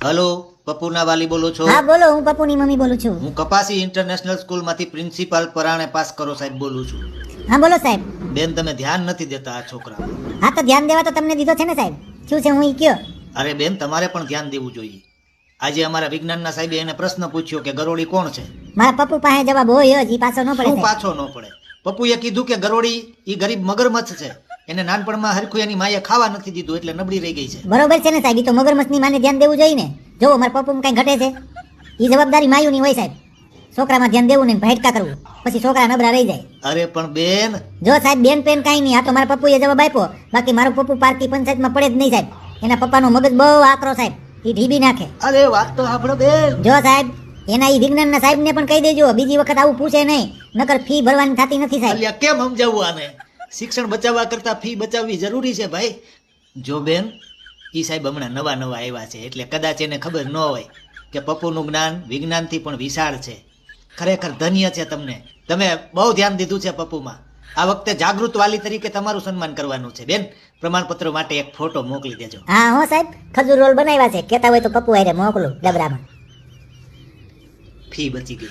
Hello, પપ્પુના વાલી બોલો છો? હા બોલો, હું પપ્પુની મમ્મી બોલું છું. હું કપાસી ઇન્ટરનેશનલ સ્કૂલમાંથી પ્રિન્સિપાલ પરાણે પાસ કરો સાહેબ બોલું છું. હા બોલો સાહેબ. બેન, તમે ધ્યાન નથી દેતા આ છોકરા. હા તો ધ્યાન દેવા તો તમને દીધો છે ને સાહેબ. શું છે હું ઈ કયો? અરે બેન, તમારે પણ ધ્યાન દેવું જોઈએ. આજે અમારા વિજ્ઞાનના સાહેબે એને પ્રશ્ન પૂછ્યો કે ગરોળી કોણ છે. મારા પપ્પુ પાસે જવાબ હોય જ, ઈ પાછો ન પડે શું સાહેબ. પાછો ન પડે? પપ્પુએ કીધું કે ગરોળી ઈ ગરીબ મગરમચ્છ છે. એને નાનપણમાં હરખું એની માએ ખાવા નથી દીધું એટલે નબળી રહી ગઈ છે. બરોબર છે ને સાહેબ, ઈ તો મગરમચ્છની માને ધ્યાન દેવું જોઈએ ને. જોવો મારા પપ્પુમાં કઈ ઘટે છે? ઈ જવાબદારી માયુની હોય સાહેબ. છોકરામાં ધ્યાન દેવું ને ભેટકા કરવું, પછી છોકરા નબળા રહી જાય. અરે પણ બેન, જો સાહેબ બેન પેન કાંઈ નહીં, આ તો મારા પપ્પુએ જવાબ આપ્યો. બાકી મારું પપ્પુ પારકી પંચાયતમાં પડે જ નહીં સાહેબ. એના પપ્પાનો મગજ બહુ આકરો સાહેબ, ઈ ઢીબી નાખે. અરે વાત તો સાંભળો બેન. જો સાહેબ, એના ઈ વિજ્ઞાનના સાહેબને પણ કહી દેજો, બીજી વખત આવું પૂછે નહીં, નકર ફી ભરવાની થતી નથી સાહેબ. અલ્યા કેમ સમજાવવું આને? શિક્ષણ બચાવવા કરતા ફી બચાવવી જરૂરી છે ભાઈ. જો બેન, ઈ સાહેબ હમણાં નવા આવ્યા છે એટલે કદાચ એને ખબર ન હોય કે પપ્પુનું જ્ઞાન વિજ્ઞાનથી પણ વિશાળ છે. ખરેખર ધન્ય છે તમને. તમે બહુ ધ્યાન દીધું છે પપ્પુમાં. આ વખતે જાગૃત વાલી તરીકે તમારું સન્માન કરવાનું છે બેન. પ્રમાણપત્ર માટે એક ફોટો મોકલી દેજો. હા હો સાહેબ, ખજૂર રોલ બનાવ્યા છે, કહેતા હોય તો પપ્પુ હારે મોકલું ડબરામાં. ફી બચી ગઈ.